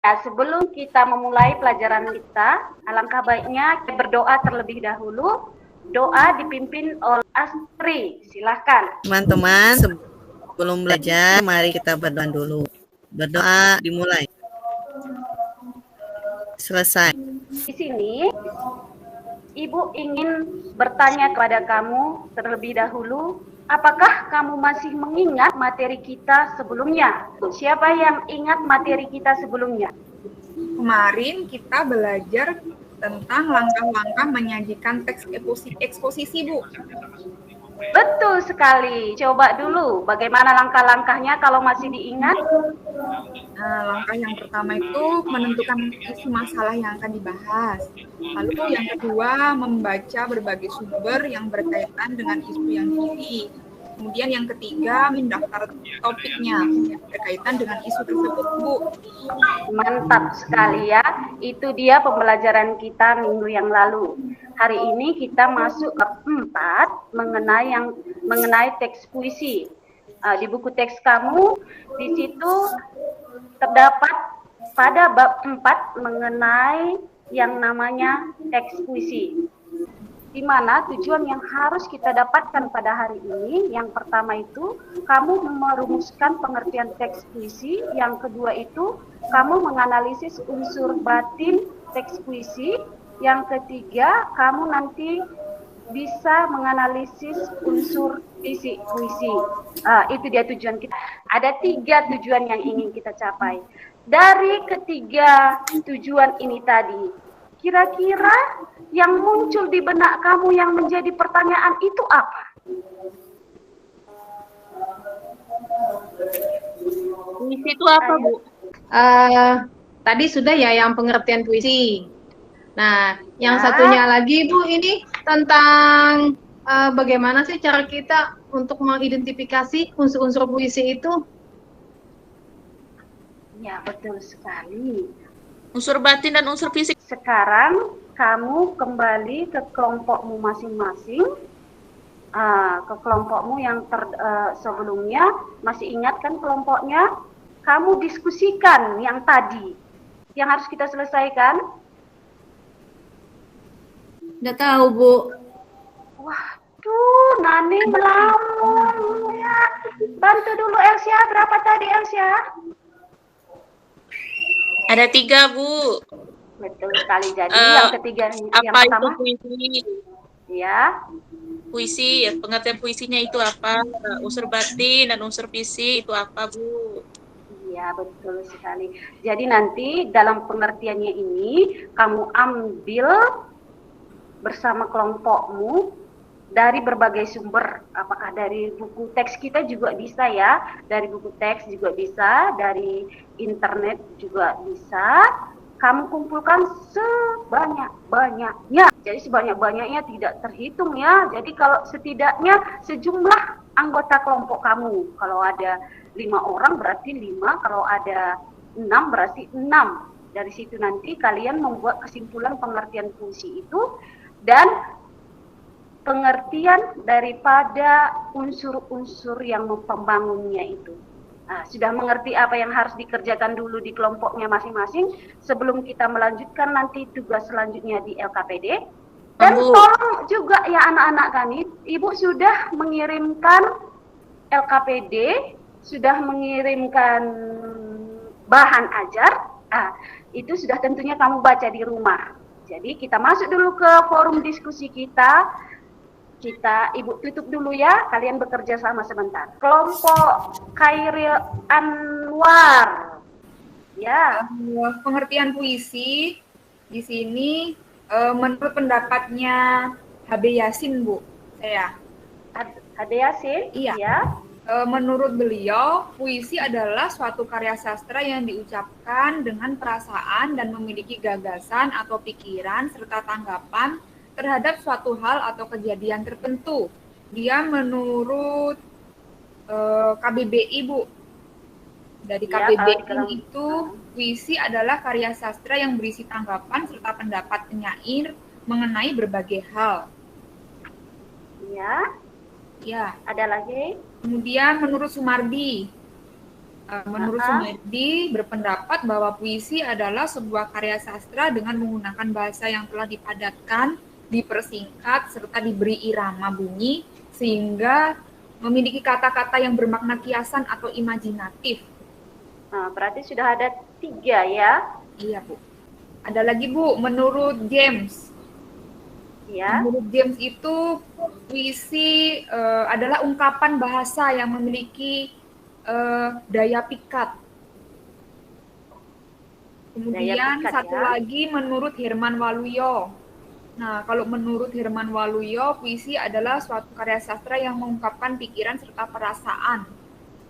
Ya, sebelum kita memulai pelajaran kita, alangkah baiknya kita berdoa terlebih dahulu. Doa dipimpin oleh Astri. Silahkan. Teman-teman, sebelum belajar, mari kita berdoa dulu. Berdoa dimulai. Selesai. Di sini, Ibu ingin bertanya kepada kamu terlebih dahulu, apakah kamu masih mengingat materi kita sebelumnya? Siapa yang ingat materi kita sebelumnya? Kemarin kita belajar tentang langkah-langkah menyajikan teks eksposisi, Bu. Betul sekali. Coba dulu, bagaimana langkah-langkahnya kalau masih diingat? Nah, langkah yang pertama itu menentukan isu masalah yang akan dibahas. Lalu yang kedua, membaca berbagai sumber yang berkaitan dengan isu yang dipilih. Kemudian yang ketiga, mendaftar topiknya berkaitan dengan isu tersebut, Bu. Mantap sekali ya. Itu dia pembelajaran kita minggu yang lalu. Hari ini kita masuk ke 4 mengenai teks puisi. Di buku teks kamu, di situ terdapat pada bab 4 mengenai yang namanya teks puisi. Di mana tujuan yang harus kita dapatkan pada hari ini, yang pertama itu kamu merumuskan pengertian teks puisi, yang kedua itu kamu menganalisis unsur batin teks puisi, yang ketiga kamu nanti bisa menganalisis unsur isi puisi. Itu dia tujuan kita. Ada 3 tujuan yang ingin kita capai. Dari ketiga tujuan ini tadi, kira-kira yang muncul di benak kamu yang menjadi pertanyaan itu apa? Puisi itu apa, Bu? Tadi sudah ya yang pengertian puisi. Nah, yang satunya lagi, Bu, ini tentang bagaimana sih cara kita untuk mengidentifikasi unsur-unsur puisi itu? Ya, betul sekali. Unsur batin dan unsur fisik. Sekarang kamu kembali ke kelompokmu masing-masing, ke kelompokmu yang sebelumnya. Masih ingat kan kelompoknya? Kamu diskusikan yang tadi, yang harus kita selesaikan. Nggak tahu, Bu. Waduh, Nani melamun ya. Bantu dulu Elsia, berapa tadi Elsia? Ada 3, Bu. Betul sekali. Jadi yang ketiga, yang pertama. Apa itu puisi? Ya. Puisi, ya, pengertian puisinya itu apa? Unsur batin dan unsur fisik itu apa, Bu? Iya, betul sekali. Jadi nanti dalam pengertiannya ini kamu ambil bersama kelompokmu dari berbagai sumber. Apakah dari buku teks kita juga bisa ya, dari buku teks juga bisa, dari internet juga bisa. Kamu kumpulkan sebanyak-banyaknya. Jadi sebanyak-banyaknya tidak terhitung ya. Jadi kalau setidaknya sejumlah anggota kelompok kamu. Kalau ada 5 orang berarti 5, kalau ada 6 berarti 6. Dari situ nanti kalian membuat kesimpulan pengertian puisi itu dan pengertian daripada unsur-unsur yang membangunnya itu. Sudah mengerti apa yang harus dikerjakan dulu di kelompoknya masing-masing sebelum kita melanjutkan nanti tugas selanjutnya di LKPD. Dan tolong juga ya anak-anak kami, Ibu sudah mengirimkan LKPD, sudah mengirimkan bahan ajar, itu sudah tentunya kamu baca di rumah. Jadi kita masuk dulu ke forum diskusi kita. Ibu tutup dulu ya, kalian bekerja sama sebentar. Kelompok Khairil Anwar. Ya. Pengertian puisi di sini menurut pendapatnya HB Yasin, Bu. HB Yasin? Iya. Ya. Menurut beliau, puisi adalah suatu karya sastra yang diucapkan dengan perasaan dan memiliki gagasan atau pikiran serta tanggapan terhadap suatu hal atau kejadian tertentu. Dia menurut KBBI, Bu. Dari KBBI itu, puisi adalah karya sastra yang berisi tanggapan serta pendapat penyair mengenai berbagai hal. Ya. Ya. Ada lagi? Kemudian menurut Sumardi, Menurut Sumardi berpendapat bahwa puisi adalah sebuah karya sastra dengan menggunakan bahasa yang telah dipadatkan, dipersingkat, serta diberi irama bunyi, sehingga memiliki kata-kata yang bermakna kiasan atau imajinatif. Nah, berarti sudah ada 3 ya? Iya, Bu. Ada lagi, Bu, menurut James. Ya. Menurut James itu puisi adalah ungkapan bahasa yang memiliki daya pikat. Kemudian satu lagi menurut Herman Waluyo. Nah, kalau menurut Herman Waluyo, puisi adalah suatu karya sastra yang mengungkapkan pikiran serta perasaan,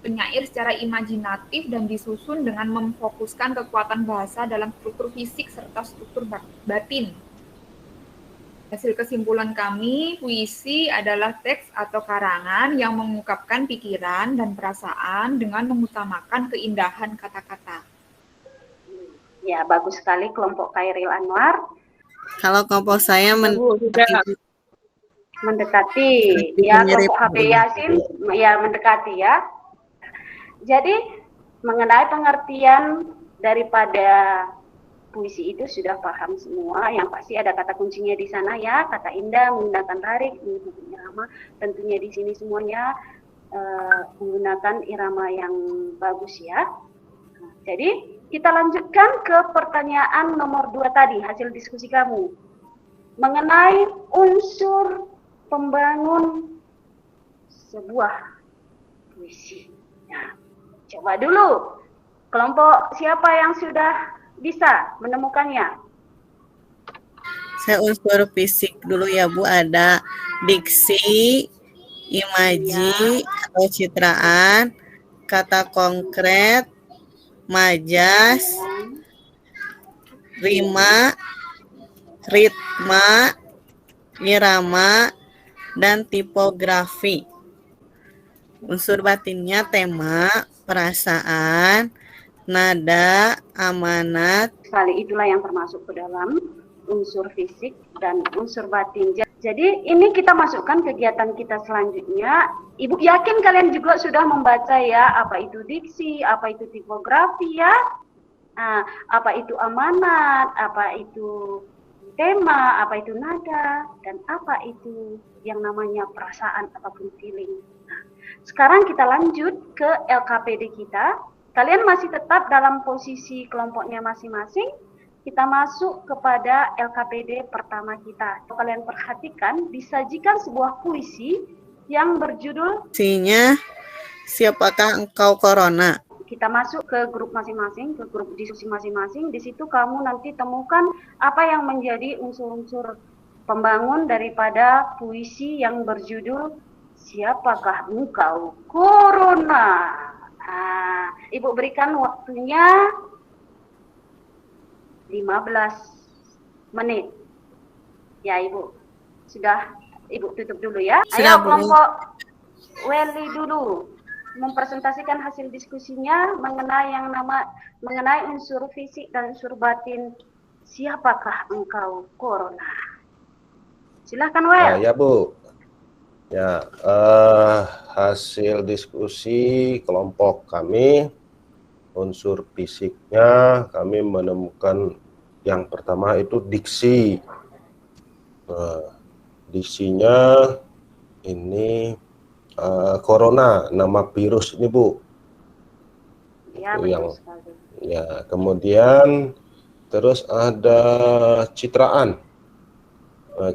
penyair secara imajinatif dan disusun dengan memfokuskan kekuatan bahasa dalam struktur fisik serta struktur batin. Hasil kesimpulan kami, puisi adalah teks atau karangan yang mengungkapkan pikiran dan perasaan dengan mengutamakan keindahan kata-kata. Ya, bagus sekali kelompok Khairil Anwar. Kalau kelompok saya mendekati ya, kelompok HP Yasin ya mendekati ya. Jadi mengenai pengertian daripada puisi itu sudah paham semua, yang pasti ada kata kuncinya di sana ya, kata indah, menggunakan tarik, menggunakan irama, tentunya di sini semuanya menggunakan irama yang bagus ya. Nah, jadi kita lanjutkan ke pertanyaan nomor 2 tadi, hasil diskusi kamu. Mengenai unsur pembangun sebuah puisi. Nah, coba dulu, kelompok siapa yang sudah bisa menemukannya? Saya unsur fisik dulu ya Bu, ada diksi, imaji atau citraan, kata konkret, majas, rima, ritma, irama, dan tipografi. Unsur batinnya tema, perasaan, nada, amanat. Sekali itulah yang termasuk ke dalam unsur fisik dan unsur batin. Jadi ini kita masukkan kegiatan kita selanjutnya. Ibu yakin kalian juga sudah membaca ya, apa itu diksi, apa itu tipografi ya, apa itu amanat, apa itu tema, apa itu nada, dan apa itu yang namanya perasaan ataupun feeling. Nah, sekarang kita lanjut ke LKPD kita. Kalian masih tetap dalam posisi kelompoknya masing-masing. Kita masuk kepada LKPD pertama kita. Kalau kalian perhatikan, disajikan sebuah puisi yang berjudul Isinya, siapakah engkau corona? Kita masuk ke grup masing-masing, ke grup diskusi masing-masing. Di situ kamu nanti temukan apa yang menjadi unsur-unsur pembangun daripada puisi yang berjudul Siapakah engkau corona? Nah, Ibu berikan waktunya 15 menit. Ya, Ibu. Sudah Ibu tutup dulu ya. Ayo kelompok Welly dulu mempresentasikan hasil diskusinya mengenai unsur fisik dan unsur batin. Siapakah engkau corona? Silakan Wel. Ya, Bu. Ya, hasil diskusi kelompok kami, unsur fisiknya kami menemukan yang pertama itu diksi. Diksinya ini corona, nama virus ini Bu. Ya, yang sekali. Ya, kemudian terus ada citraan.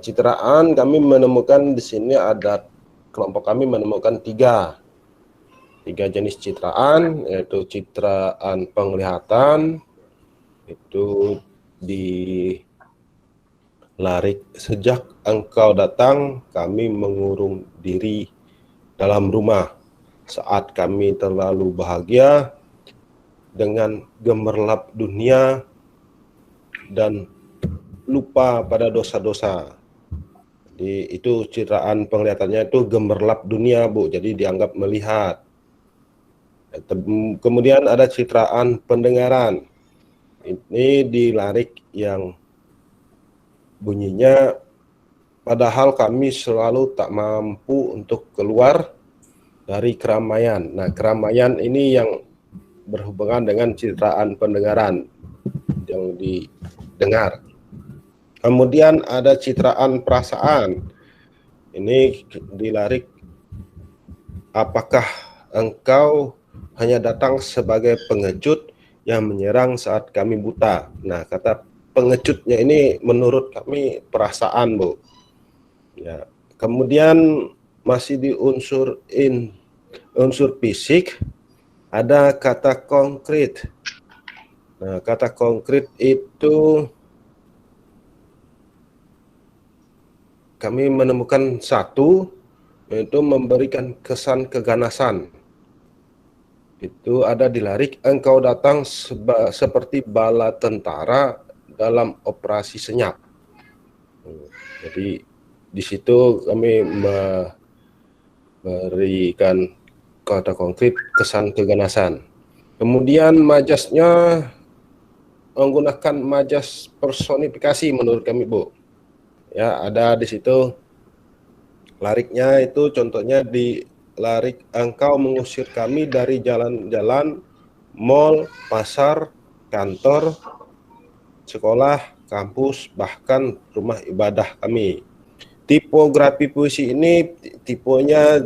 Citraan kami menemukan di sini ada kelompok kami menemukan tiga jenis citraan, yaitu citraan penglihatan itu dilarik sejak engkau datang kami mengurung diri dalam rumah saat kami terlalu bahagia dengan gemerlap dunia dan lupa pada dosa-dosa. Jadi itu citraan penglihatannya itu gemerlap dunia Bu, jadi dianggap melihat. Kemudian ada citraan pendengaran. Ini dilarik yang bunyinya padahal kami selalu tak mampu untuk keluar dari keramaian. Nah, keramaian ini yang berhubungan dengan citraan pendengaran yang didengar. Kemudian ada citraan perasaan. Ini dilarik, apakah engkau hanya datang sebagai pengecut yang menyerang saat kami buta. Nah, kata pengecutnya ini menurut kami perasaan, Bu. Ya. Kemudian masih di unsur fisik, ada kata konkret. Nah, kata konkret itu kami menemukan satu, yaitu memberikan kesan keganasan. Itu ada dilarik, engkau datang seperti bala tentara dalam operasi senyap. Jadi di situ kami memberikan kata konkret kesan keganasan. Kemudian majasnya menggunakan majas personifikasi menurut kami, Bu. Ya, ada di situ lariknya itu contohnya di larik, engkau mengusir kami dari jalan-jalan, mal, pasar, kantor, sekolah, kampus, bahkan rumah ibadah kami. Tipografi puisi ini tipenya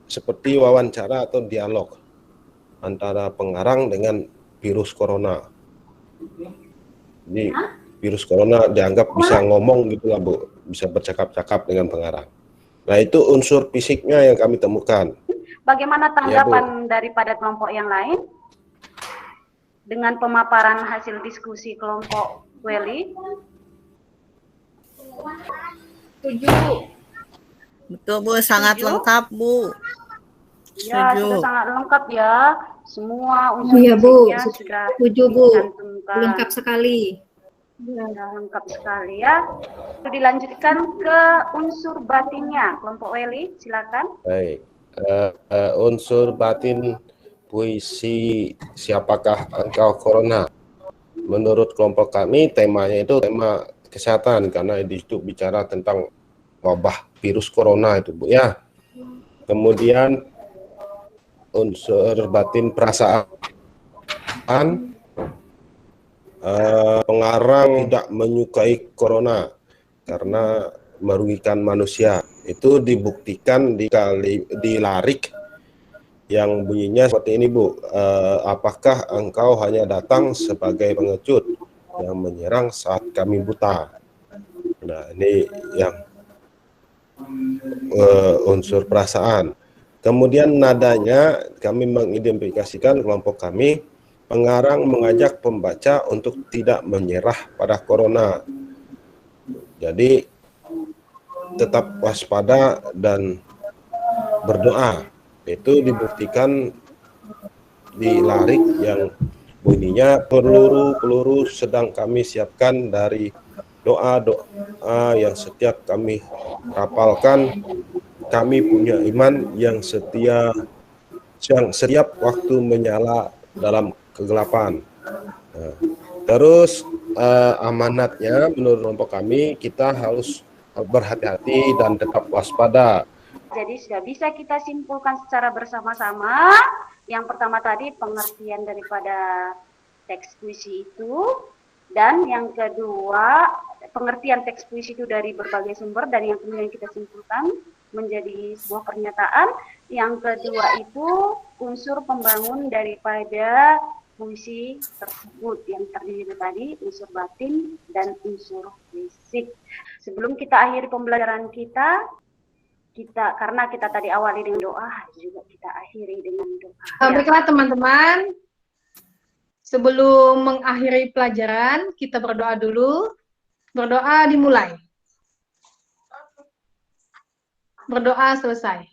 seperti wawancara atau dialog antara pengarang dengan virus corona. Jadi virus corona dianggap bisa ngomong gitu lah, Bu, bisa bercakap-cakap dengan pengarang. Nah, itu unsur fisiknya yang kami temukan. Bagaimana tanggapan daripada kelompok yang lain dengan pemaparan hasil diskusi kelompok Welly? Setuju. Betul, Bu, sangat lengkap, Bu. Ya, Setuju. sudah sangat lengkap ya. Semua unsur Iya, Bu. fisiknya sudah Setuju, Bu. dicantumkan. Lengkap sekali. Ya, lengkap sekali ya. Lalu dilanjutkan ke unsur batinnya, kelompok Welly, silakan. Baik, unsur batin puisi Siapakah Engkau Corona. Menurut kelompok kami temanya itu tema kesehatan, karena itu bicara tentang wabah virus corona itu, Bu, ya. Kemudian unsur batin perasaan, pengarang tidak menyukai corona karena merugikan manusia. Itu dibuktikan di larik yang bunyinya seperti ini, Bu. Apakah engkau hanya datang sebagai pengecut yang menyerang saat kami buta. Nah, ini yang unsur perasaan. Kemudian nadanya kami mengidentifikasikan kelompok kami, pengarang mengajak pembaca untuk tidak menyerah pada corona. Jadi tetap waspada dan berdoa. Itu dibuktikan di larik yang bunyinya, peluru-peluru sedang kami siapkan dari doa-doa yang setiap kami rapalkan. Kami punya iman yang setia, yang setiap waktu menyala dalam kegelapan. Nah, terus amanatnya menurut kelompok kami, kita harus berhati-hati dan tetap waspada. Jadi sudah bisa kita simpulkan secara bersama-sama. Yang pertama tadi pengertian daripada teks puisi itu, dan yang kedua pengertian teks puisi itu dari berbagai sumber, dan yang kemudian kita simpulkan menjadi sebuah pernyataan. Yang kedua itu unsur pembangun daripada puisi tersebut yang terdiri tadi unsur batin dan unsur fisik. Sebelum kita akhiri pembelajaran kita karena kita tadi awali dengan doa, juga kita akhiri dengan doa. Baiklah teman-teman, sebelum mengakhiri pelajaran kita berdoa dulu. Berdoa dimulai. Berdoa selesai.